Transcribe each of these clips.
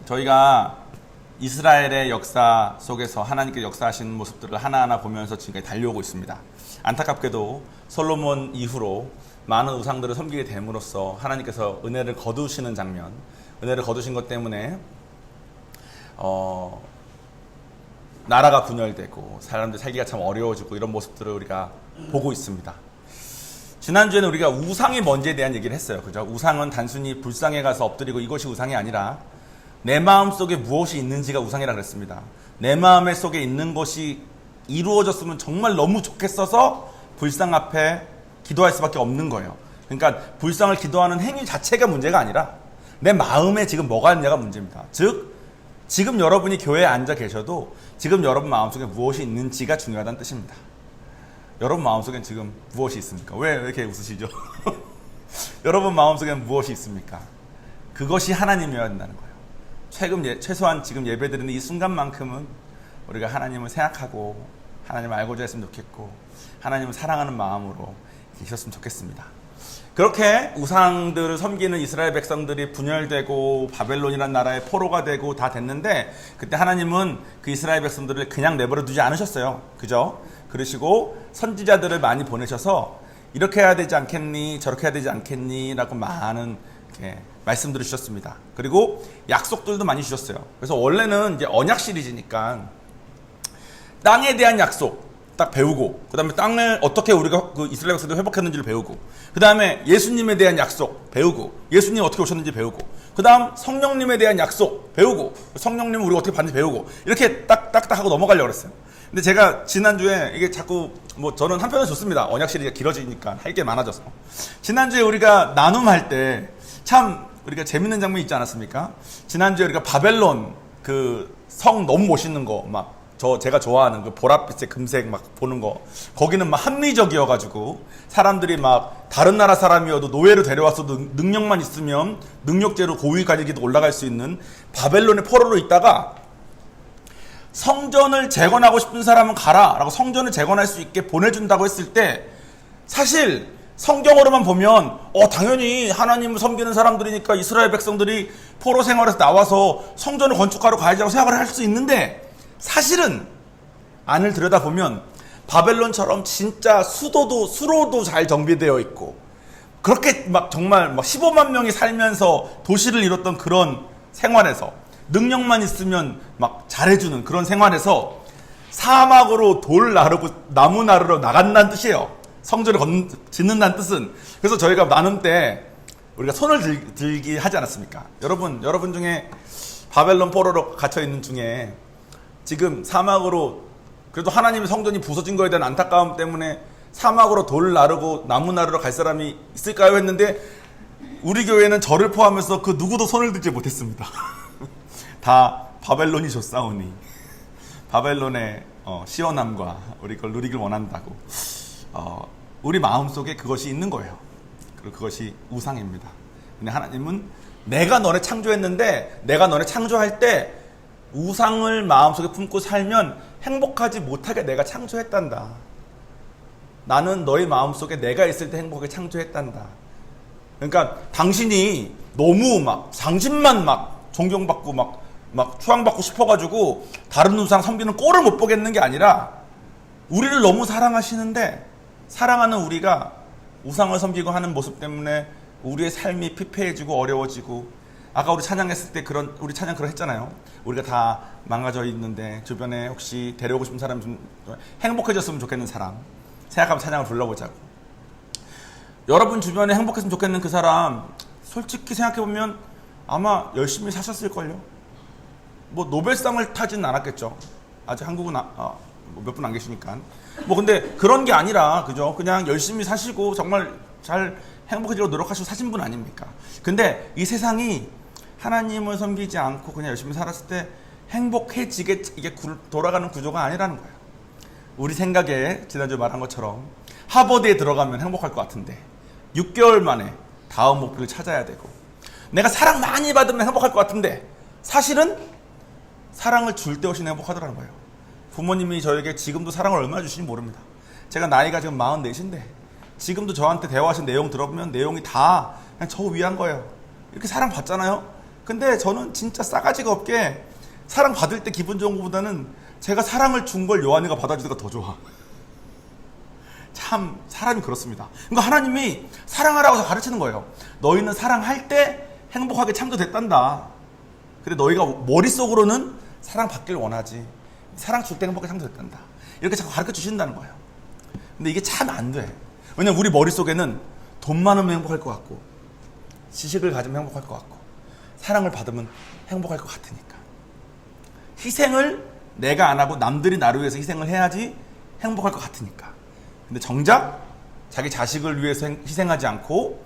저희가 이스라엘의 역사 속에서 하나님께서 역사하시는 모습들을 하나하나 보면서 지금까지 달려오고 있습니다. 안타깝게도 솔로몬 이후로 많은 우상들을 섬기게 됨으로써 하나님께서 은혜를 거두시는 장면, 은혜를 거두신 것 때문에 나라가 분열되고 사람들 살기가 참 어려워지고 이런 모습들을 우리가 보고 있습니다. 지난주에는 우리가 우상이 뭔지에 대한 얘기를 했어요. 그죠? 우상은 단순히 불상에 가서 엎드리고 이것이 우상이 아니라 내 마음 속에 무엇이 있는지가 우상이라 그랬습니다. 내 마음의 속에 있는 것이 이루어졌으면 정말 너무 좋겠어서 불상 앞에 기도할 수밖에 없는 거예요. 그러니까 불상을 기도하는 행위 자체가 문제가 아니라 내 마음에 지금 뭐가 있냐가 문제입니다. 즉 지금 여러분이 교회에 앉아 계셔도 지금 여러분 마음속에 무엇이 있는지가 중요하다는 뜻입니다. 여러분 마음속엔 지금 무엇이 있습니까? 왜 이렇게 웃으시죠? 여러분 마음속엔 무엇이 있습니까? 그것이 하나님이어야 한다는 거예요. 최소한 지금 예배드리는 이 순간만큼은 우리가 하나님을 생각하고 하나님을 알고자 했으면 좋겠고 하나님을 사랑하는 마음으로 계셨으면 좋겠습니다. 그렇게 우상들을 섬기는 이스라엘 백성들이 분열되고 바벨론이라는 나라의 포로가 되고 다 됐는데 그때 하나님은 그 이스라엘 백성들을 그냥 내버려 두지 않으셨어요. 그죠? 그러시고 선지자들을 많이 보내셔서 이렇게 해야 되지 않겠니? 저렇게 해야 되지 않겠니? 라고 많은 이렇게 말씀들을 주셨습니다. 그리고 약속들도 많이 주셨어요. 그래서 원래는 이제 언약 시리즈니까 땅에 대한 약속 딱 배우고, 그 다음에 땅을 어떻게 우리가 그 이스라엘 백성들이 회복했는지를 배우고, 그 다음에 예수님에 대한 약속 배우고, 예수님 어떻게 오셨는지 배우고, 그 다음 성령님에 대한 약속 배우고, 성령님을 우리가 어떻게 받는지 배우고, 이렇게 딱딱딱 하고 넘어가려고 그랬어요. 근데 제가 지난주에 이게 자꾸 저는 한편은 좋습니다. 언약 시리즈가 길어지니까 할 게 많아져서. 지난주에 우리가 나눔할 때 참 우리가 재밌는 장면이 있지 않았습니까? 지난주에 우리가 바벨론 그 성 너무 멋있는 거 제가 좋아하는 그 보랏빛의 금색 보는 거, 거기는 합리적이어가지고 사람들이 다른 나라 사람이어도 노예로 데려왔어도 능력만 있으면 능력제로 고위관직에도 올라갈 수 있는 바벨론의 포로로 있다가 성전을 재건하고 싶은 사람은 가라 라고 성전을 재건할 수 있게 보내준다고 했을 때 사실 성경으로만 보면 당연히 하나님을 섬기는 사람들이니까 이스라엘 백성들이 포로 생활에서 나와서 성전을 건축하러 가야지라고 생각을 할 수 있는데 사실은 안을 들여다보면 바벨론처럼 진짜 수로도 잘 정비되어 있고 그렇게 정말 15만 명이 살면서 도시를 이뤘던 그런 생활에서 능력만 있으면 잘해주는 그런 생활에서 사막으로 돌 나르고 나무 나르러 나간다는 뜻이에요. 성전을 짓는다는 뜻은. 그래서 저희가 나눔 때 우리가 손을 들기 하지 않았습니까? 여러분 중에 바벨론 포로로 갇혀있는 중에 지금 사막으로 그래도 하나님의 성전이 부서진 거에 대한 안타까움 때문에 사막으로 돌 나르고 나무 나르러 갈 사람이 있을까요? 했는데 우리 교회는 저를 포함해서 그 누구도 손을 들지 못했습니다. 다 바벨론이 줬사오니 바벨론의 시원함과 우리 그걸 누리길 원한다고 우리 마음속에 그것이 있는 거예요. 그리고 그것이 우상입니다. 근데 하나님은 내가 너네 창조했는데 내가 너네 창조할 때 우상을 마음속에 품고 살면 행복하지 못하게 내가 창조했단다. 나는 너의 마음속에 내가 있을 때 행복하게 창조했단다. 그러니까 당신이 너무 당신만 존경받고 추앙받고 싶어가지고 다른 우상 섬기는 꼴을 못 보겠는 게 아니라 우리를 너무 사랑하시는데 사랑하는 우리가 우상을 섬기고 하는 모습 때문에 우리의 삶이 피폐해지고 어려워지고, 아까 우리 찬양했을 때 우리 찬양 그런 했잖아요. 우리가 다 망가져 있는데 주변에 혹시 데려오고 싶은 사람, 좀 행복해졌으면 좋겠는 사람 생각하면 찬양을 불러보자고. 여러분 주변에 행복했으면 좋겠는 그 사람 솔직히 생각해보면 아마 열심히 사셨을걸요. 노벨상을 타지는 않았겠죠. 아직 한국은 몇 분 안 계시니까. 근데 그런 게 아니라, 그죠? 그냥 열심히 사시고 정말 잘 행복해지려고 노력하시고 사신 분 아닙니까? 근데 이 세상이 하나님을 섬기지 않고 그냥 열심히 살았을 때 행복해지게 이게 돌아가는 구조가 아니라는 거예요. 우리 생각에 지난주에 말한 것처럼 하버드에 들어가면 행복할 것 같은데 6개월 만에 다음 목표를 찾아야 되고, 내가 사랑 많이 받으면 행복할 것 같은데 사실은 사랑을 줄 데 없이 행복하더라는 거예요. 부모님이 저에게 지금도 사랑을 얼마나 주시는지 모릅니다. 제가 나이가 지금 44인데 지금도 저한테 대화하신 내용 들어보면 내용이 다 그냥 저 위한 거예요. 이렇게 사랑 받잖아요. 근데 저는 진짜 싸가지가 없게 사랑 받을 때 기분 좋은 것보다는 제가 사랑을 준 걸 요한이가 받아주니까 더 좋아. 참 사람이 그렇습니다. 그러니까 하나님이 사랑하라고 해서 가르치는 거예요. 너희는 사랑할 때 행복하게 창조됐단다. 근데 너희가 머릿속으로는 사랑받길 원하지. 사랑 줄 때 행복하게 창조됐단다. 이렇게 자꾸 가르쳐 주신다는 거예요. 근데 이게 참 안 돼. 왜냐면 우리 머릿속에는 돈 많으면 행복할 것 같고, 지식을 가지면 행복할 것 같고, 사랑을 받으면 행복할 것 같으니까. 희생을 내가 안 하고 남들이 나를 위해서 희생을 해야지 행복할 것 같으니까. 근데 정작 자기 자식을 위해서 희생하지 않고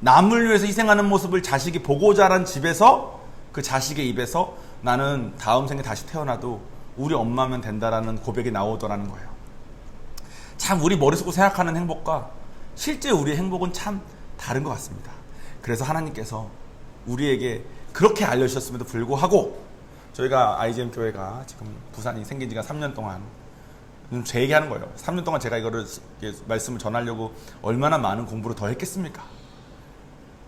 남을 위해서 희생하는 모습을 자식이 보고 자란 집에서 그 자식의 입에서 나는 다음 생에 다시 태어나도 우리 엄마면 된다라는 고백이 나오더라는 거예요. 참 우리 머릿속으로 생각하는 행복과 실제 우리의 행복은 참 다른 것 같습니다. 그래서 하나님께서 우리에게 그렇게 알려주셨음에도 불구하고 저희가 IGM 교회가 지금 부산이 생긴 지가 3년 동안 제 얘기하는 거예요. 3년 동안 제가 이거를 말씀을 전하려고 얼마나 많은 공부를 더 했겠습니까?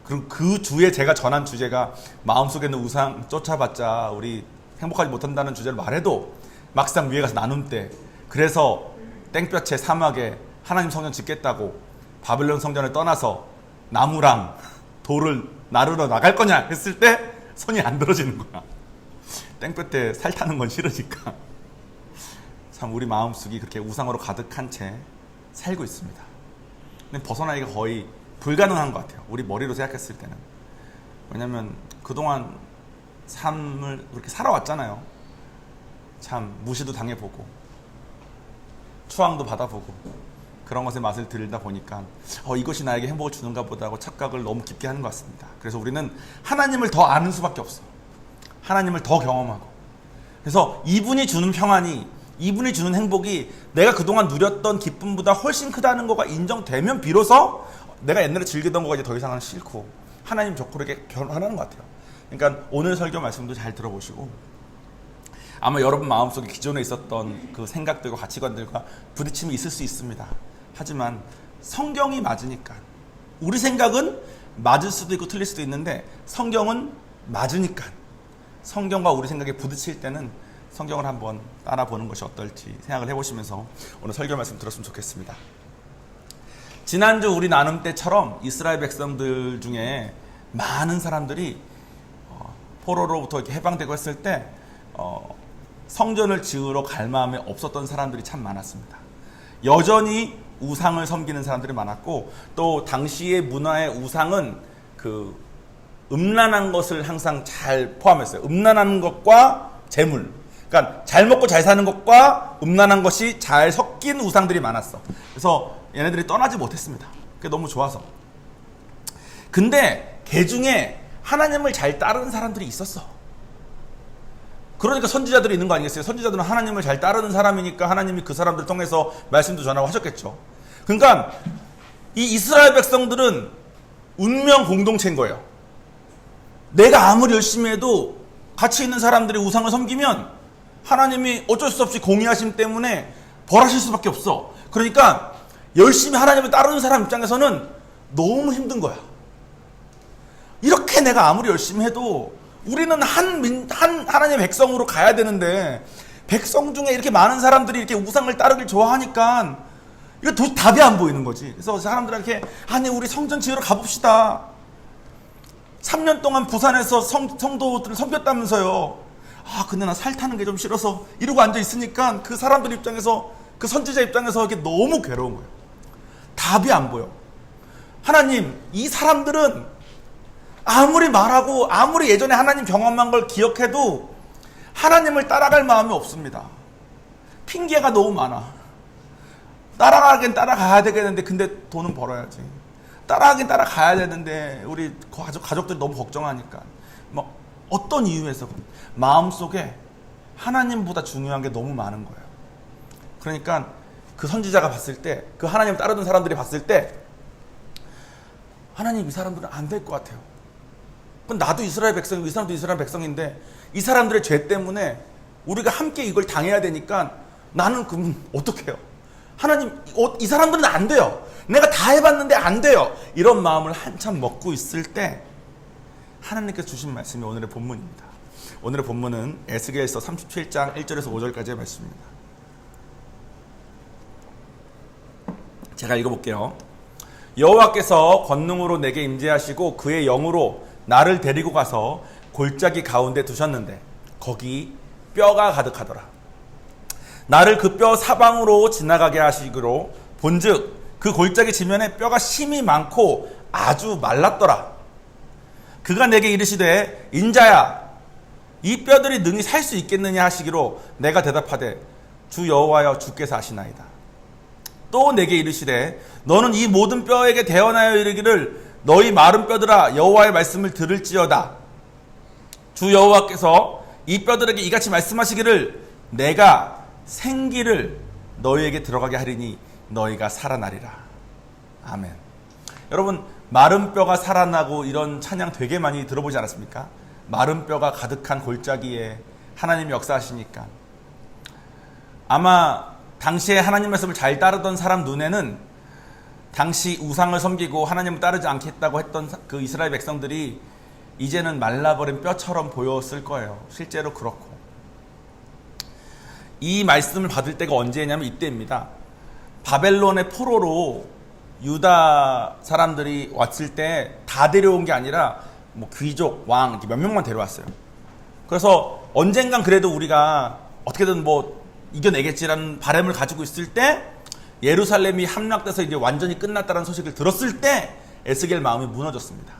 그리고 그 주에 제가 전한 주제가 마음속에 있는 우상 쫓아봤자 우리 행복하지 못한다는 주제를 말해도 막상 위에 가서 나눔 때 그래서 땡볕에 사막에 하나님 성전 짓겠다고 바벨론 성전을 떠나서 나무랑 돌을 나르러 나갈 거냐 했을 때 손이 안 들어지는 거야. 땡볕에 살 타는 건 싫으니까. 참 우리 마음속이 그렇게 우상으로 가득한 채 살고 있습니다. 근데 벗어나기가 거의 불가능한 것 같아요. 우리 머리로 생각했을 때는. 왜냐면 그동안 삶을 그렇게 살아왔잖아요. 참 무시도 당해보고 추앙도 받아보고 그런 것의 맛을 들다 보니까 이것이 나에게 행복을 주는가 보다 하고 착각을 너무 깊게 하는 것 같습니다. 그래서 우리는 하나님을 더 아는 수밖에 없어. 하나님을 더 경험하고. 그래서 이분이 주는 평안이, 이분이 주는 행복이 내가 그동안 누렸던 기쁨보다 훨씬 크다는 거가 인정되면 비로소 내가 옛날에 즐기던 거가 이제 더 이상은 싫고 하나님 좋고르게 변화하는 것 같아요. 그러니까 오늘 설교 말씀도 잘 들어보시고 아마 여러분 마음속에 기존에 있었던 그 생각들과 가치관들과 부딪힘이 있을 수 있습니다. 하지만 성경이 맞으니까 우리 생각은 맞을 수도 있고 틀릴 수도 있는데 성경은 맞으니까 성경과 우리 생각에 부딪힐 때는 성경을 한번 따라보는 것이 어떨지 생각을 해보시면서 오늘 설교 말씀 들었으면 좋겠습니다. 지난주 우리 나눔 때처럼 이스라엘 백성들 중에 많은 사람들이 포로로부터 이렇게 해방되고 했을 때 성전을 지으러 갈 마음에 없었던 사람들이 참 많았습니다. 여전히 우상을 섬기는 사람들이 많았고 또 당시의 문화의 우상은 그 음란한 것을 항상 잘 포함했어요. 음란한 것과 재물. 그러니까 잘 먹고 잘 사는 것과 음란한 것이 잘 섞인 우상들이 많았어. 그래서 얘네들이 떠나지 못했습니다. 그게 너무 좋아서. 근데 그 중에 하나님을 잘 따르는 사람들이 있었어. 그러니까 선지자들이 있는 거 아니겠어요? 선지자들은 하나님을 잘 따르는 사람이니까 하나님이 그 사람들을 통해서 말씀도 전하고 하셨겠죠. 그러니까 이 이스라엘 백성들은 운명 공동체인 거예요. 내가 아무리 열심히 해도 같이 있는 사람들이 우상을 섬기면 하나님이 어쩔 수 없이 공의하심 때문에 벌하실 수밖에 없어. 그러니까 열심히 하나님을 따르는 사람 입장에서는 너무 힘든 거야. 이렇게 내가 아무리 열심히 해도 우리는 하나님의 백성으로 가야 되는데 백성 중에 이렇게 많은 사람들이 이렇게 우상을 따르길 좋아하니까 이거 도저히 답이 안 보이는 거지. 그래서 사람들한테 아니 우리 성전 지으러 가봅시다. 3년 동안 부산에서 성도들을 섬겼다면서요. 근데 나 살 타는 게 좀 싫어서 이러고 앉아 있으니까 그 사람들 입장에서 그 선지자 입장에서 이게 너무 괴로운 거예요. 답이 안 보여. 하나님, 이 사람들은 아무리 말하고 아무리 예전에 하나님 경험한 걸 기억해도 하나님을 따라갈 마음이 없습니다. 핑계가 너무 많아. 따라가긴 따라가야 되겠는데 근데 돈은 벌어야지. 따라가긴 따라가야 되는데 우리 가족들이 너무 걱정하니까 어떤 이유에서 마음속에 하나님보다 중요한 게 너무 많은 거예요. 그러니까 그 선지자가 봤을 때 그 하나님을 따르던 사람들이 봤을 때 하나님 이 사람들은 안 될 것 같아요. 그럼 나도 이스라엘 백성이고 이 사람도 이스라엘 백성인데 이 사람들의 죄 때문에 우리가 함께 이걸 당해야 되니까 나는 그럼 어떡해요? 하나님 이 사람들은 안 돼요. 내가 다 해봤는데 안 돼요. 이런 마음을 한참 먹고 있을 때 하나님께서 주신 말씀이 오늘의 본문입니다. 오늘의 본문은 에스겔서 37장 1절에서 5절까지의 말씀입니다. 제가 읽어볼게요. 여호와께서 권능으로 내게 임재하시고 그의 영으로 나를 데리고 가서 골짜기 가운데 두셨는데 거기 뼈가 가득하더라. 나를 그 뼈 사방으로 지나가게 하시기로 본즉 그 골짜기 지면에 뼈가 심이 많고 아주 말랐더라. 그가 내게 이르시되 인자야 이 뼈들이 능히 살 수 있겠느냐 하시기로 내가 대답하되 주 여호와여 주께서 아시나이다. 또 내게 이르시되 너는 이 모든 뼈에게 대언하여 이르기를 너희 마른 뼈들아 여호와의 말씀을 들을지어다. 주 여호와께서 이 뼈들에게 이같이 말씀하시기를 내가 생기를 너희에게 들어가게 하리니 너희가 살아나리라. 아멘. 여러분 마른 뼈가 살아나고 이런 찬양 되게 많이 들어보지 않았습니까? 마른 뼈가 가득한 골짜기에 하나님이 역사하시니까 아마 당시에 하나님 말씀을 잘 따르던 사람 눈에는 당시 우상을 섬기고 하나님을 따르지 않겠다고 했던 그 이스라엘 백성들이 이제는 말라버린 뼈처럼 보였을 거예요. 실제로 그렇고 이 말씀을 받을 때가 언제냐면 이때입니다. 바벨론의 포로로 유다 사람들이 왔을 때 다 데려온 게 아니라 뭐 귀족, 왕 이렇게 몇 명만 데려왔어요. 그래서 언젠간 그래도 우리가 어떻게든 뭐 이겨내겠지라는 바람을 가지고 있을 때 예루살렘이 함락돼서 이제 완전히 끝났다는 소식을 들었을 때 에스겔 마음이 무너졌습니다.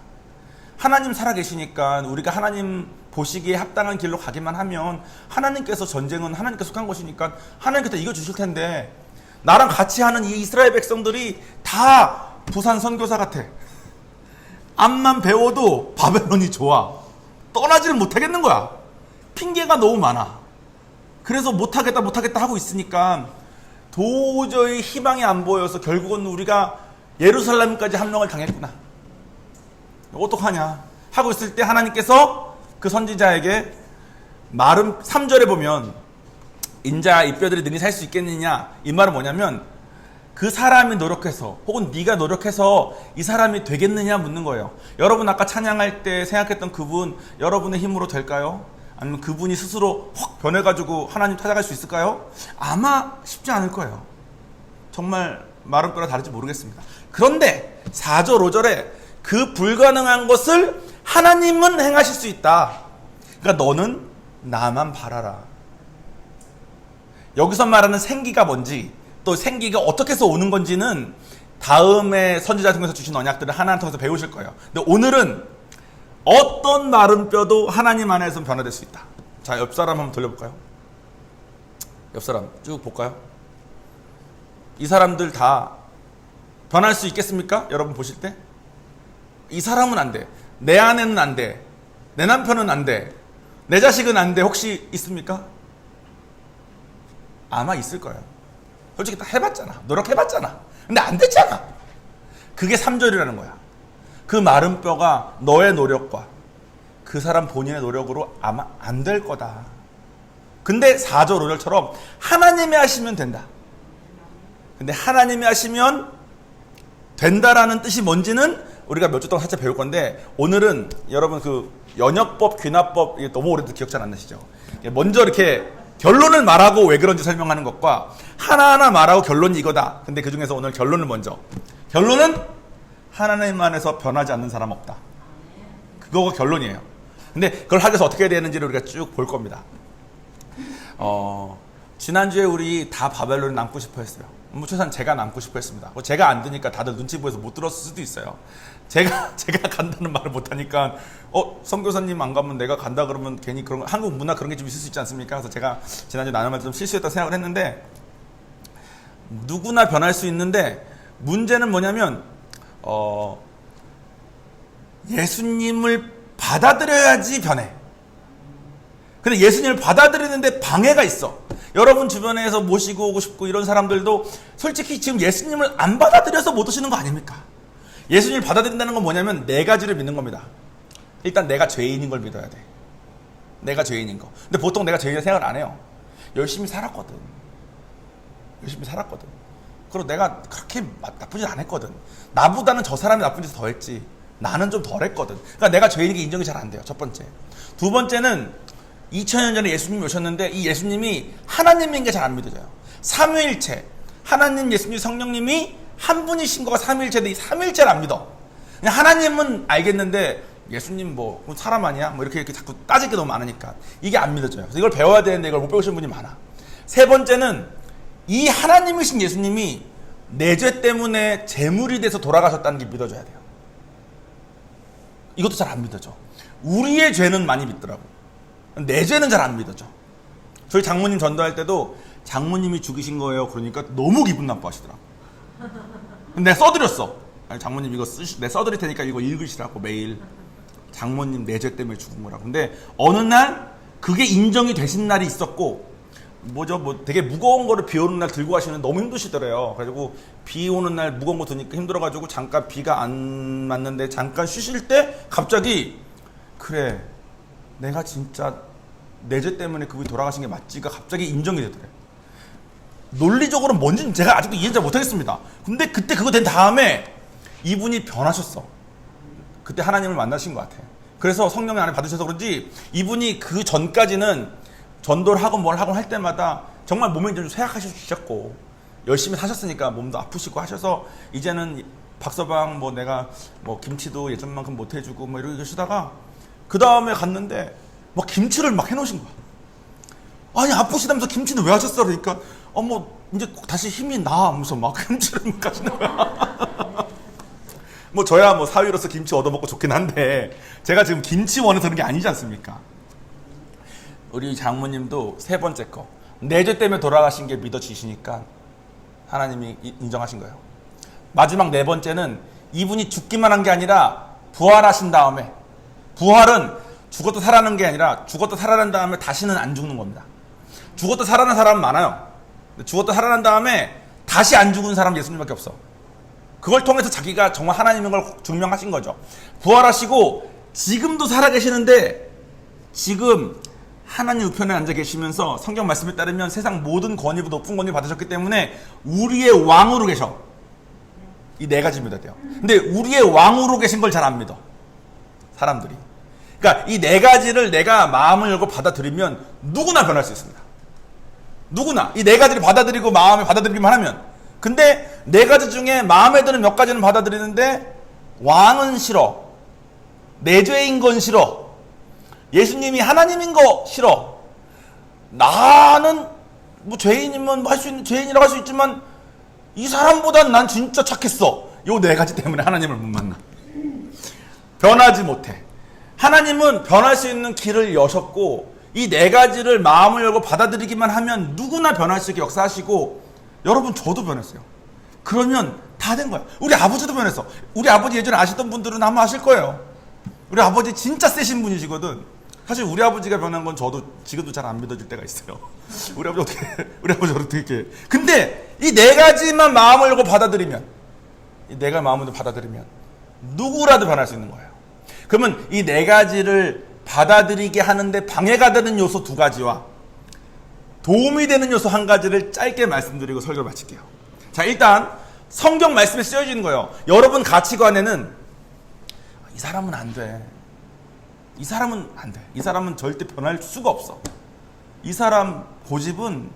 하나님 살아계시니까 우리가 하나님 보시기에 합당한 길로 가기만 하면 하나님께서 전쟁은 하나님께 속한 것이니까 하나님께서 이겨주실 텐데 나랑 같이 하는 이 이스라엘 백성들이 다 부산 선교사 같아. 앞만 배워도 바벨론이 좋아. 떠나지를 못하겠는 거야. 핑계가 너무 많아. 그래서 못하겠다 하고 있으니까 도저히 희망이 안 보여서 결국은 우리가 예루살렘까지 함락을 당했구나. 어떡하냐 하고 있을 때 하나님께서 그 선지자에게 마른 3절에 보면 인자 이 뼈들이 능히 살 수 있겠느냐 이 말은 뭐냐면 그 사람이 노력해서 혹은 네가 노력해서 이 사람이 되겠느냐 묻는 거예요. 여러분 아까 찬양할 때 생각했던 그분 여러분의 힘으로 될까요? 아니면 그분이 스스로 확 변해가지고 하나님 찾아갈 수 있을까요? 아마 쉽지 않을 거예요. 정말 마른 뼈라 다를지 모르겠습니다. 그런데 4절 5절에 그 불가능한 것을 하나님은 행하실 수 있다. 그러니까 너는 나만 바라라. 여기서 말하는 생기가 뭔지 또 생기가 어떻게 해서 오는 건지는 다음에 선지자 통해서 주신 언약들을 하나하나 통해서 배우실 거예요. 근데 오늘은 어떤 마른 뼈도 하나님 안에서 변화될 수 있다. 자, 옆 사람 한번 돌려볼까요? 옆 사람 쭉 볼까요? 이 사람들 다 변할 수 있겠습니까? 여러분 보실 때? 이 사람은 안 돼. 내 아내는 안 돼. 내 남편은 안 돼. 내 자식은 안 돼. 혹시 있습니까? 아마 있을 거예요. 솔직히 다 해봤잖아. 노력해봤잖아. 근데 안 됐잖아. 그게 3절이라는 거야. 그 마른 뼈가 너의 노력과 그 사람 본인의 노력으로 아마 안 될 거다. 근데 4절 5절처럼 하나님이 하시면 된다. 근데 하나님이 하시면 된다라는 뜻이 뭔지는 우리가 몇 주 동안 살짝 배울 건데 오늘은 여러분 그 연역법, 귀납법 이게 너무 오래돼서 기억 잘 안 나시죠? 먼저 이렇게 결론을 말하고 왜 그런지 설명하는 것과 하나하나 말하고 결론이 이거다. 근데 그 중에서 오늘 결론을 먼저. 결론은 하나님 안에서 변하지 않는 사람 없다. 그거가 결론이에요. 근데 그걸 하기 위해서 어떻게 해야 되는지를 우리가 쭉 볼 겁니다. 지난주에 우리 다 바벨론에 남고 싶어 했어요. 최소한 제가 남고 싶어 했습니다. 제가 안 드니까 다들 눈치 보여서 못 들었을 수도 있어요. 제가 간다는 말을 못 하니까 선교사님 안 가면 내가 간다 그러면 괜히 그런 한국 문화 그런 게 좀 있을 수 있지 않습니까? 그래서 제가 지난주에 나눔할 때 좀 실수했다고 생각을 했는데 누구나 변할 수 있는데 문제는 뭐냐면 예수님을 받아들여야지 변해. 근데 예수님을 받아들이는데 방해가 있어. 여러분 주변에서 모시고 오고 싶고 이런 사람들도 솔직히 지금 예수님을 안 받아들여서 못 오시는 거 아닙니까? 예수님을 받아들인다는 건 뭐냐면 네 가지를 믿는 겁니다. 일단 내가 죄인인 걸 믿어야 돼. 내가 죄인인 거. 근데 보통 내가 죄인이라 생각을 안 해요. 열심히 살았거든. 그리고 내가 그렇게 나쁘진 않았거든. 나보다는 저 사람이 나쁜 짓을 더 했지. 나는 좀 덜했거든. 그러니까 내가 죄인인 게 인정이 잘 안 돼요. 첫 번째. 두 번째는 2000년 전에 예수님이 오셨는데 이 예수님이 하나님인 게 잘 안 믿어져요. 삼위일체. 하나님, 예수님, 성령님이 한 분이신 거가 삼위일체인데 이 삼위일체를 안 믿어. 그냥 하나님은 알겠는데 예수님 뭐 사람 아니야? 뭐 이렇게 자꾸 따질 게 너무 많으니까 이게 안 믿어져요. 그래서 이걸 배워야 되는데 이걸 못 배우시는 분이 많아. 세 번째는 이 하나님이신 예수님이 내 죄 때문에 제물이 돼서 돌아가셨다는 게 믿어져야 돼요. 이것도 잘 안 믿어져. 우리의 죄는 많이 믿더라고. 내 죄는 잘 안 믿어져. 저희 장모님 전도할 때도 장모님이 죽이신 거예요. 그러니까 너무 기분 나빠하시더라고. 근데 내가 써드렸어. 아니, 장모님 이거 내가 써드릴 테니까 이거 읽으시라고 매일. 장모님 내 죄 때문에 죽은 거라고. 근데 어느 날 그게 인정이 되신 날이 있었고 뭐 되게 무거운 거를 비 오는 날 들고 가시는 너무 힘드시더래요. 그래가지고 비 오는 날 무거운 거 드니까 힘들어가지고 잠깐 비가 안 맞는데 잠깐 쉬실 때 갑자기 그래 내가 진짜 내 죄 때문에 그분이 돌아가신 게 맞지가 갑자기 인정이 되더래. 논리적으로 뭔지는 제가 아직도 이해 잘 못하겠습니다. 근데 그때 그거 된 다음에 이분이 변하셨어. 그때 하나님을 만나신 것 같아. 그래서 성령의 안에 받으셔서 그런지 이분이 그 전까지는 전도를 하고 뭘 하고 할 때마다 정말 몸이 좀 쇠약하셨고 열심히 사셨으니까 몸도 아프시고 하셔서 이제는 박서방 뭐 내가 뭐 김치도 예전만큼 못 해주고 뭐 이러고 계시다가 그 다음에 갔는데 막 김치를 막 해놓으신 거야. 아니 아프시다면서 김치는 왜 하셨어? 그러니까 뭐 이제 다시 힘이 나 하면서 막 김치를 막 하시는 거야. 뭐 저야 뭐 사위로서 김치 얻어먹고 좋긴 한데 제가 지금 김치 원해서 그런 게 아니지 않습니까? 우리 장모님도 세 번째 거 내 죄 때문에 돌아가신 게 믿어지시니까 하나님이 인정하신 거예요. 마지막 네 번째는 이분이 죽기만 한 게 아니라 부활하신 다음에 부활은 죽었다 살아나는 게 아니라 죽었다 살아난 다음에 다시는 안 죽는 겁니다. 죽었다 살아난 사람은 많아요. 죽었다 살아난 다음에 다시 안 죽은 사람 예수님밖에 없어. 그걸 통해서 자기가 정말 하나님인 걸 증명하신 거죠. 부활하시고 지금도 살아계시는데 지금 하나님 우편에 앉아 계시면서 성경 말씀에 따르면 세상 모든 권위보다 높은 권위 받으셨기 때문에 우리의 왕으로 계셔. 이 네 가지 믿어야 돼요. 근데 우리의 왕으로 계신 걸 잘 안 믿어. 사람들이. 그러니까 이 네 가지를 내가 마음을 열고 받아들이면 누구나 변할 수 있습니다. 누구나 이 네 가지를 받아들이고 마음에 받아들이기만 하면. 근데 네 가지 중에 마음에 드는 몇 가지는 받아들이는데 왕은 싫어. 내 죄인 건 싫어. 예수님이 하나님인 거 싫어. 나는 뭐 죄인이면 할 수 있는 죄인이라고 할 수 있지만 이 사람보단 난 진짜 착했어. 요 네 가지 때문에 하나님을 못 만나. 변하지 못해. 하나님은 변할 수 있는 길을 여셨고 이 네 가지를 마음을 열고 받아들이기만 하면 누구나 변할 수 있게 역사하시고 여러분 저도 변했어요. 그러면 다 된 거야. 우리 아버지도 변했어. 우리 아버지 예전에 아시던 분들은 아마 아실 거예요. 우리 아버지 진짜 세신 분이시거든. 사실 우리 아버지가 변한 건 저도 지금도 잘 안 믿어질 때가 있어요. 우리 아버지 어떻게 근데 이 네 가지만 마음을 열고 받아들이면 이 네 가지 마음을 받아들이면 누구라도 변할 수 있는 거예요. 그러면 이 네 가지를 받아들이게 하는데 방해가 되는 요소 두 가지와 도움이 되는 요소 한 가지를 짧게 말씀드리고 설교를 마칠게요. 자, 일단 성경 말씀에 쓰여지는 거예요. 여러분 가치관에는 이 사람은 안 돼. 이 사람은 안 돼. 이 사람은 절대 변할 수가 없어. 이 사람 고집은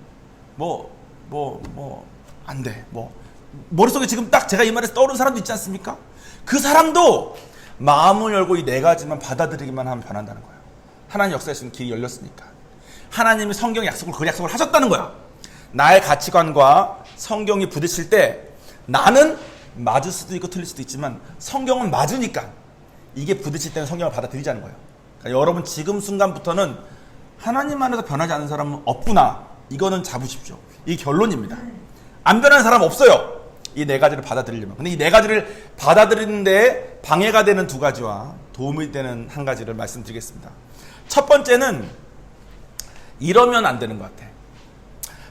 안 돼. 머릿속에 지금 딱 제가 이 말에서 떠오르는 사람도 있지 않습니까? 그 사람도 마음을 열고 이 네 가지만 받아들이기만 하면 변한다는 거예요. 하나님 역사에서는 길이 열렸으니까. 하나님이 성경의 약속을 그 약속을 하셨다는 거야. 나의 가치관과 성경이 부딪힐 때 나는 맞을 수도 있고 틀릴 수도 있지만 성경은 맞으니까 이게 부딪힐 때는 성경을 받아들이자는 거예요. 그러니까 여러분 지금 순간부터는 하나님 안에서 변하지 않는 사람은 없구나. 이거는 잡으십시오. 이 결론입니다. 안 변하는 사람 없어요. 이 네 가지를 받아들이려면. 근데 이 네 가지를 받아들이는데 방해가 되는 두 가지와 도움이 되는 한 가지를 말씀드리겠습니다. 첫 번째는 이러면 안 되는 것 같아.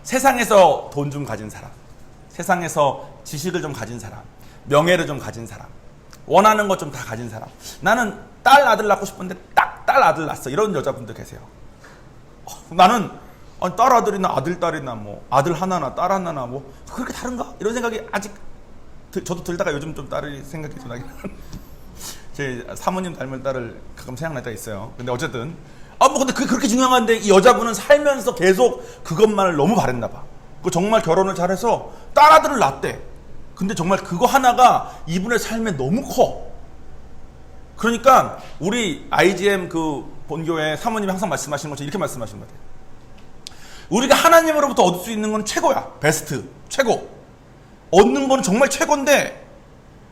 세상에서 돈 좀 가진 사람, 세상에서 지식을 좀 가진 사람, 명예를 좀 가진 사람, 원하는 것 좀 다 가진 사람. 나는 딸 아들 낳고 싶은데 딱 딸 아들 낳았어. 이런 여자분들 계세요. 나는 딸 아들이나 아들 딸이나 아들 하나나 딸 하나나 그렇게 다른가? 이런 생각이 아직 저도 들다가 요즘 좀 딸이 생각이 좀 나긴 하는데 제 사모님 닮은 딸을 가끔 생각날 때가 있어요. 근데 어쨌든 근데 그게 그렇게 중요한데 이 여자분은 살면서 계속 그것만을 너무 바랬나 봐. 그 정말 결혼을 잘해서 딸아들을 낳았대. 근데 정말 그거 하나가 이분의 삶에 너무 커. 그러니까 우리 IGM 그 본교회 사모님이 항상 말씀하시는 것처럼 이렇게 말씀하시는 것 같아요. 우리가 하나님으로부터 얻을 수 있는 건 최고야. 베스트. 최고. 얻는 거는 정말 최고인데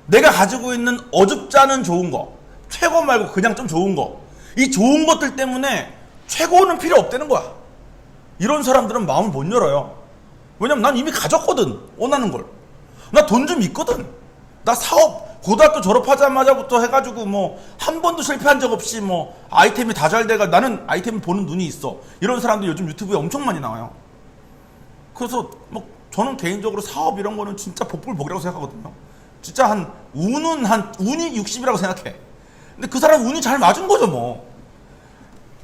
내가 가지고 있는 어줍지 않은 좋은 거. 최고 말고 그냥 좀 좋은 거. 이 좋은 것들 때문에 최고는 필요 없다는 거야. 이런 사람들은 마음을 못 열어요. 왜냐면 난 이미 가졌거든. 원하는 걸. 나 돈 좀 있거든. 나 사업 고등학교 졸업하자마자부터 해가지고 뭐 한 번도 실패한 적 없이 뭐 아이템이 다 잘 돼가 나는 아이템을 보는 눈이 있어. 이런 사람들 요즘 유튜브에 엄청 많이 나와요. 그래서 뭐 저는 개인적으로 사업 이런 거는 진짜 복불복이라고 생각하거든요. 진짜 운이 60이라고 생각해. 근데 그 사람 운이 잘 맞은 거죠 뭐.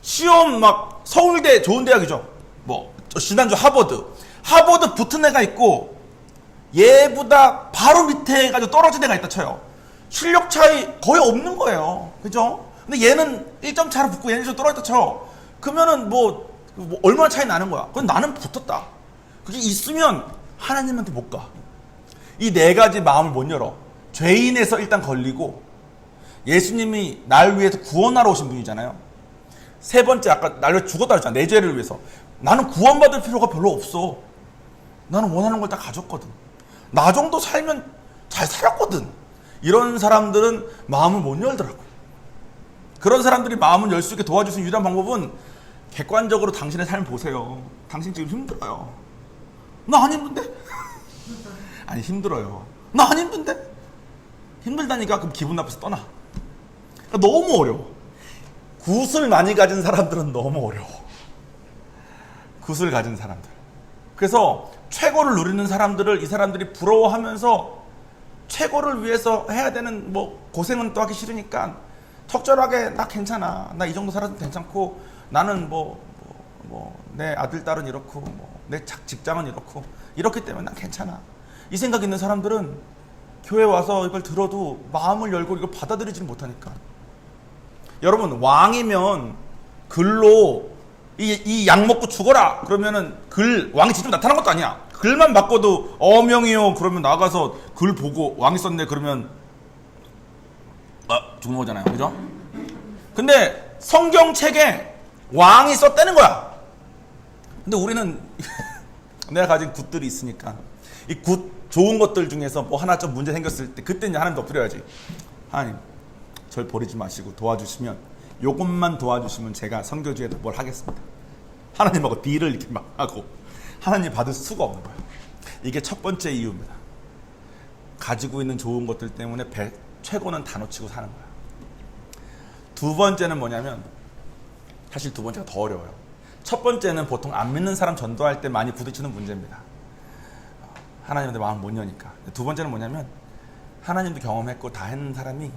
시험 막 서울대 좋은 대학이죠. 뭐 지난주 하버드 붙은 애가 있고 얘보다 바로 밑에 가지고 떨어진 애가 있다 쳐요. 실력 차이 거의 없는 거예요. 그죠? 근데 얘는 1점 차로 붙고 얘는 좀 떨어졌다 쳐. 그러면은 뭐 얼마나 차이 나는 거야. 그럼 나는 붙었다. 그게 있으면 하나님한테 못 가. 이 네 가지 마음을 못 열어. 죄인에서 일단 걸리고 예수님이 날 위해서 구원하러 오신 분이잖아요. 세 번째 아까 날 위해 죽었다 그랬잖아. 내 죄를 위해서. 나는 구원받을 필요가 별로 없어. 나는 원하는 걸 다 가졌거든. 나 정도 살면 잘 살았거든. 이런 사람들은 마음을 못 열더라고. 그런 사람들이 마음을 열 수 있게 도와줄 수 있는 유일한 방법은 객관적으로 당신의 삶을 보세요. 당신 지금 힘들어요. 나 안 힘든데? 아니 힘들어요. 나 안 힘든데? 힘들다니까 그럼 기분 나빠서 떠나. 그러니까 너무 어려워. 굿을 많이 가진 사람들은 너무 어려워. 굿을 가진 사람들. 그래서 최고를 누리는 사람들을 이 사람들이 부러워하면서 최고를 위해서 해야 되는 뭐 고생은 또 하기 싫으니까 적절하게 나 괜찮아. 나 이 정도 살아도 괜찮고 나는 내 아들 딸은 이렇고 내 직장은 이렇고 이렇기 때문에 난 괜찮아. 이 생각 있는 사람들은 교회 와서 이걸 들어도 마음을 열고 이걸 받아들이지를 못하니까. 여러분 왕이면 글로 이 약 먹고 죽어라 그러면은 왕이 직접 나타난 것도 아니야. 글만 바꿔도 어명이요 그러면 나가서 글 보고 왕이 썼네 그러면 죽는 거잖아요. 그죠? 근데 성경책에 왕이 썼다는 거야. 근데 우리는 내가 가진 굿들이 있으니까 이 굿 좋은 것들 중에서 뭐 하나 좀 문제 생겼을 때 그때 이제 하나님 엎드려야지. 하나님 절 버리지 마시고 도와주시면 요것만 도와주시면 제가 선교주에도 뭘 하겠습니다. 하나님하고 딜을 이렇게 막 하고 하나님 받을 수가 없는 거예요. 이게 첫 번째 이유입니다. 가지고 있는 좋은 것들 때문에 최고는 다 놓치고 사는 거야. 두 번째는 뭐냐면 사실 두 번째가 더 어려워요. 첫 번째는 보통 안 믿는 사람 전도할 때 많이 부딪히는 문제입니다. 하나님한테 마음 못 여니까. 두 번째는 뭐냐면 하나님도 경험했고 다 했는 사람이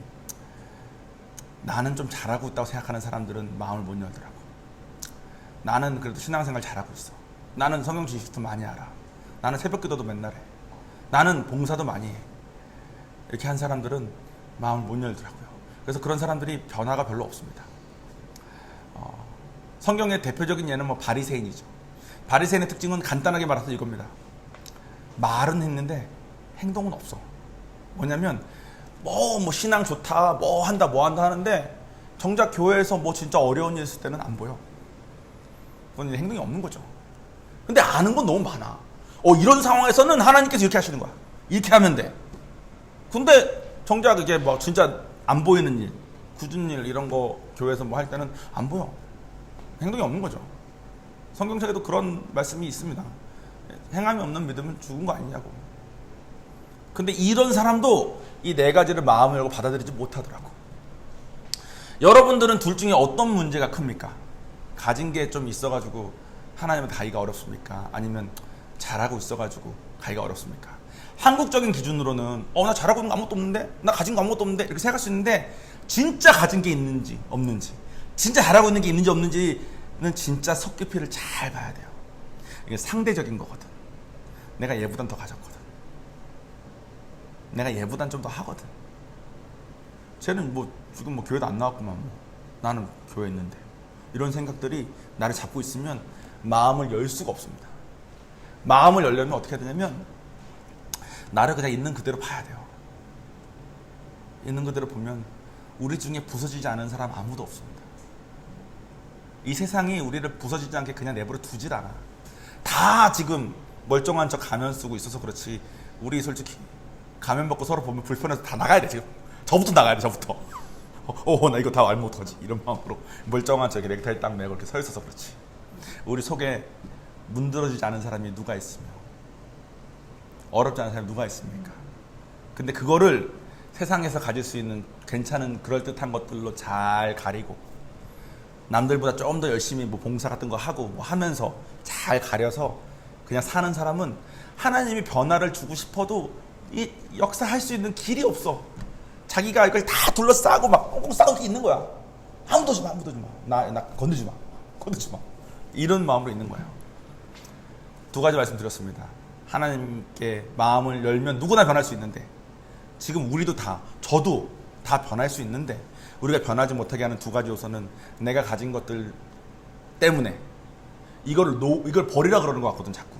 나는 좀 잘하고 있다고 생각하는 사람들은 마음을 못 열더라고. 나는 그래도 신앙생활 잘하고 있어. 나는 성경 지식도 많이 알아. 나는 새벽 기도도 맨날 해. 나는 봉사도 많이 해. 이렇게 한 사람들은 마음을 못 열더라고요. 그래서 그런 사람들이 변화가 별로 없습니다. 성경의 대표적인 예는 뭐 바리새인이죠. 바리새인의 특징은 간단하게 말해서 이겁니다. 말은 했는데 행동은 없어. 뭐냐면 뭐 신앙 좋다 뭐 한다 하는데 정작 교회에서 뭐 진짜 어려운 일 있을 때는 안 보여. 그건 행동이 없는 거죠. 근데 아는 건 너무 많아. 이런 상황에서는 하나님께서 이렇게 하시는 거야. 이렇게 하면 돼. 근데 정작 이게 뭐 진짜 안 보이는 일, 굳은 일 이런 거 교회에서 뭐 할 때는 안 보여. 행동이 없는 거죠. 성경책에도 그런 말씀이 있습니다. 행함이 없는 믿음은 죽은 거 아니냐고. 근데 이런 사람도 이 네 가지를 마음을 열고 받아들이지 못하더라고. 여러분들은 둘 중에 어떤 문제가 큽니까? 가진 게 좀 있어가지고 하나님한테 가기가 어렵습니까? 아니면 잘하고 있어가지고 가기가 어렵습니까? 한국적인 기준으로는 나 잘하고 있는 거 아무것도 없는데? 나 가진 거 아무것도 없는데? 이렇게 생각할 수 있는데 진짜 가진 게 있는지 없는지 진짜 잘하고 있는 게 있는지 없는지는 진짜 속깊이를 잘 봐야 돼요. 이게 상대적인 거거든. 내가 얘보단 더 가졌거든. 내가 얘보단 좀 더 하거든. 쟤는 뭐 지금 뭐 교회도 안 나왔구만. 뭐. 나는 교회 있는데. 이런 생각들이 나를 잡고 있으면 마음을 열 수가 없습니다. 마음을 열려면 어떻게 해야 되냐면 나를 그냥 있는 그대로 봐야 돼요. 있는 그대로 보면 우리 중에 부서지지 않은 사람 아무도 없습니다. 이 세상이 우리를 부서지지 않게 그냥 내버려 두질 않아. 다 지금 멀쩡한 척 가면 쓰고 있어서 그렇지. 우리 솔직히 가면 벗고 서로 보면 불편해서 다 나가야 돼. 지금 저부터 나가야 돼. 저부터. 나 이거 다 알면 어떡하지? 이런 마음으로 멀쩡한 척 넥타이 딱 매고 이렇게 서 있어서 그렇지. 우리 속에 문드러지지 않은 사람이 누가 있으며 어렵지 않은 사람이 누가 있습니까? 근데 그거를 세상에서 가질 수 있는 괜찮은 그럴듯한 것들로 잘 가리고 남들보다 좀 더 열심히 뭐 봉사 같은 거 하고 뭐 하면서 잘 가려서 그냥 사는 사람은 하나님이 변화를 주고 싶어도 이 역사할 수 있는 길이 없어. 자기가 이걸 다 둘러싸고 막 꽁꽁 싸우고 있는 거야. 아무도 오지 마, 아무도 오지 마. 나 건들지 마. 건들지 마. 이런 마음으로 있는 거예요. 두 가지 말씀드렸습니다. 하나님께 마음을 열면 누구나 변할 수 있는데 지금 우리도 저도 다 변할 수 있는데 우리가 변하지 못하게 하는 두 가지 요소는 내가 가진 것들 때문에 이걸 버리라 그러는 것 같거든. 자꾸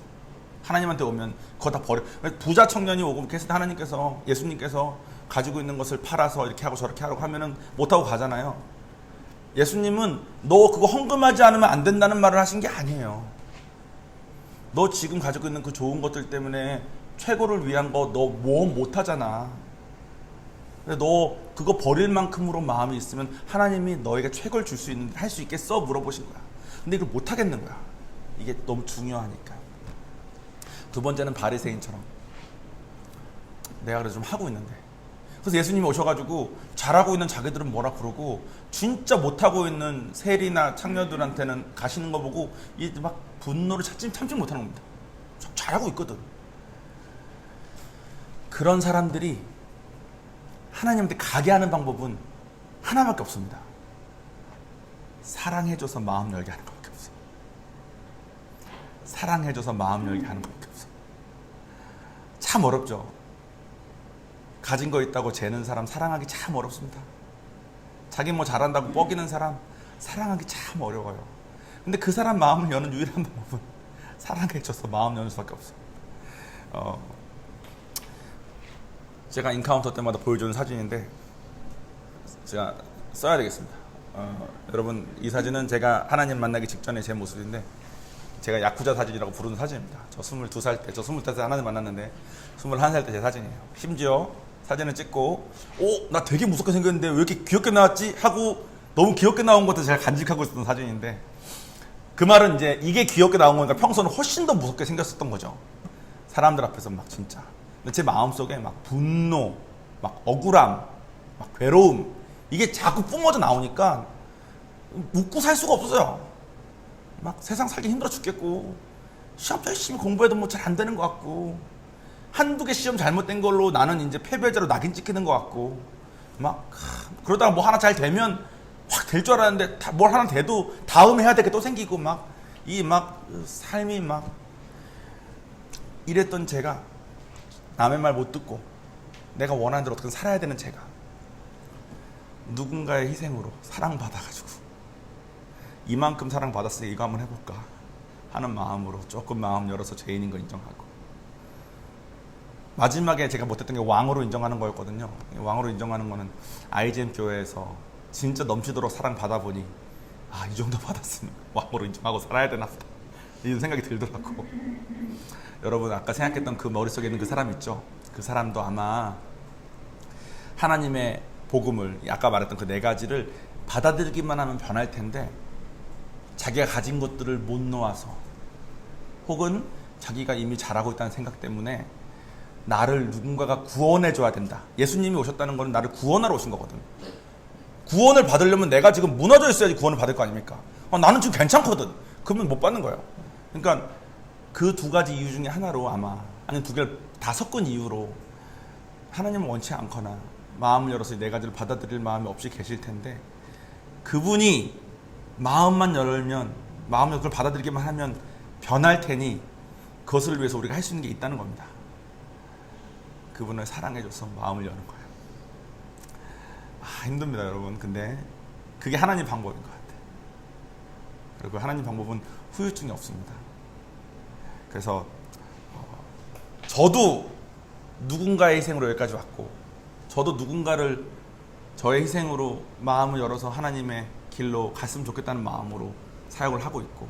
하나님한테 오면 그거 다 버려. 부자 청년이 오고 하나님께서 예수님께서 가지고 있는 것을 팔아서 이렇게 하고 저렇게 하라고 하면은 못하고 가잖아요. 예수님은 너 그거 헌금하지 않으면 안 된다는 말을 하신 게 아니에요. 너 지금 가지고 있는 그 좋은 것들 때문에 최고를 위한 거 너 모험 못하잖아. 근데 너 그거 버릴 만큼으로 마음이 있으면 하나님이 너에게 최고를 줄 수 있는데 할 수 있겠어? 물어보신 거야. 근데 이걸 못하겠는 거야. 이게 너무 중요하니까. 두 번째는 바리새인처럼 내가 그래도 좀 하고 있는데 그래서 예수님이 오셔가지고 잘하고 있는 자기들은 뭐라 그러고 진짜 못하고 있는 세리나 창녀들한테는 가시는 거 보고 막 분노를 참지 못하는 겁니다. 잘하고 있거든. 그런 사람들이 하나님한테 가게 하는 방법은 하나밖에 없습니다. 사랑해줘서 마음 열게 하는 것밖에 없어요. 사랑해줘서 마음 열게 하는 것밖에 없어요. 참 어렵죠. 가진 거 있다고 재는 사람 사랑하기 참 어렵습니다. 자기 뭐 잘한다고 뻐기는 사람 사랑하기 참 어려워요. 근데 그 사람 마음을 여는 유일한 방법은 사랑해줘서 마음 여는 수밖에 없어요. 제가 인카운터 때마다 보여주는 사진인데 제가 써야 되겠습니다. 여러분 이 사진은 제가 하나님 만나기 직전에 제 모습인데 제가 야쿠자 사진이라고 부르는 사진입니다. 저 22살 때, 저 25살 때 하나님 만났는데 21살 때 제 사진이에요. 심지어 사진을 찍고 나 되게 무섭게 생겼는데 왜 이렇게 귀엽게 나왔지? 하고 너무 귀엽게 나온 것도 제가 간직하고 있었던 사진인데 그 말은 이제 이게 귀엽게 나온 거니까 평소는 훨씬 더 무섭게 생겼었던 거죠. 사람들 앞에서 막 진짜. 근데 제 마음속에 막 분노, 막 억울함, 막 괴로움 이게 자꾸 뿜어져 나오니까 웃고 살 수가 없어요. 막 세상 살기 힘들어 죽겠고 시험 열심히 공부해도 뭐 잘 안 되는 것 같고 한두 개 시험 잘못된 걸로 나는 이제 패배자로 낙인 찍히는 것 같고 막 그러다가 뭐 하나 잘 되면 확 될 줄 알았는데 뭘 하나 돼도 다음에 해야 될 게 또 생기고 막 삶이 막 이랬던 제가 남의 말 못 듣고 내가 원하는 대로 어떻게 살아야 되는 제가 누군가의 희생으로 사랑받아가지고 이만큼 사랑받았으니 이거 한번 해볼까 하는 마음으로 조금 마음 열어서 죄인인 걸 인정하고 마지막에 제가 못했던 게 왕으로 인정하는 거였거든요. 왕으로 인정하는 거는 IGM 교회에서 진짜 넘치도록 사랑받아보니 이 정도 받았으면 왕으로 인정하고 살아야 되나 보다 이런 생각이 들더라고. 여러분 아까 생각했던 그 머릿속에 있는 그 사람 있죠? 그 사람도 아마 하나님의 복음을 아까 말했던 그 네 가지를 받아들이기만 하면 변할 텐데 자기가 가진 것들을 못 놓아서 혹은 자기가 이미 잘하고 있다는 생각 때문에 나를 누군가가 구원해 줘야 된다. 예수님이 오셨다는 것은 나를 구원하러 오신 거거든. 구원을 받으려면 내가 지금 무너져 있어야지 구원을 받을 거 아닙니까? 나는 지금 괜찮거든. 그러면 못 받는 거예요. 그러니까 그 두 가지 이유 중에 하나로 아니면 두 개를 다 섞은 이유로 하나님을 원치 않거나 마음을 열어서 네 가지를 받아들일 마음이 없이 계실 텐데 그분이 마음만 열면 마음을 그걸 받아들이기만 하면 변할 테니 그것을 위해서 우리가 할 수 있는 게 있다는 겁니다. 그분을 사랑해줘서 마음을 여는 거예요. 힘듭니다, 여러분. 근데 그게 하나님 방법인 것 같아요. 그리고 하나님 방법은 후유증이 없습니다. 그래서 저도 누군가의 희생으로 여기까지 왔고, 저도 누군가를 저의 희생으로 마음을 열어서 하나님의 길로 갔으면 좋겠다는 마음으로 사역을 하고 있고,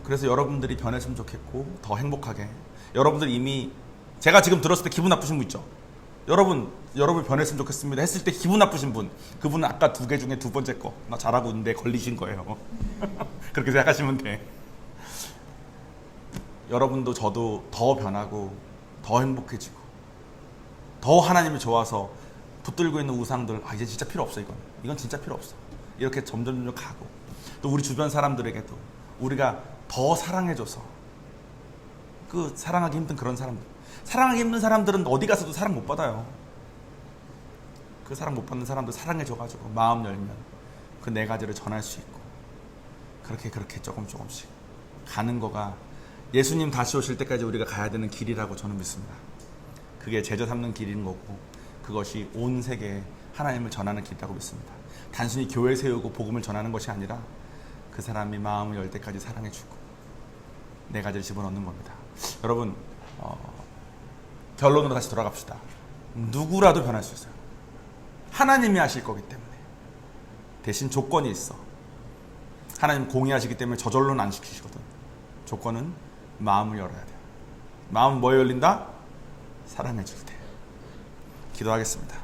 그래서 여러분들이 변했으면 좋겠고 더 행복하게, 여러분들 이미 제가 지금 들었을 때 기분 나쁘신 분 있죠? 여러분 변했으면 좋겠습니다 했을 때 기분 나쁘신 분, 그분은 아까 2개 중에 2번째 거, 나 잘하고 있는데 걸리신 거예요. 그렇게 생각하시면 돼. 여러분도 저도 더 변하고 더 행복해지고 더 하나님이 좋아서 붙들고 있는 우상들, 이제 진짜 필요 없어, 이건 진짜 필요 없어, 이렇게 점점 가고, 또 우리 주변 사람들에게도 우리가 더 사랑해줘서, 그 사랑하기 힘든 그런 사람들, 사랑하기 힘든 사람들은 어디 가서도 사랑 못 받아요. 그 사랑 못 받는 사람들 사랑해줘가지고 마음 열면 그 4가지를 전할 수 있고, 그렇게 조금씩 가는 거가 예수님 다시 오실 때까지 우리가 가야 되는 길이라고 저는 믿습니다. 그게 제자 삼는 길인 거고, 그것이 온 세계에 하나님을 전하는 길이라고 믿습니다. 단순히 교회 세우고 복음을 전하는 것이 아니라 그 사람이 마음을 열 때까지 사랑해주고 4가지를 집어넣는 겁니다. 여러분, 결론으로 다시 돌아갑시다. 누구라도 변할 수 있어요. 하나님이 하실 거기 때문에. 대신 조건이 있어. 하나님 공의하시기 때문에 저절로는 안 시키시거든. 조건은 마음을 열어야 돼요. 마음은 뭐에 열린다? 사랑해줄 때. 기도하겠습니다.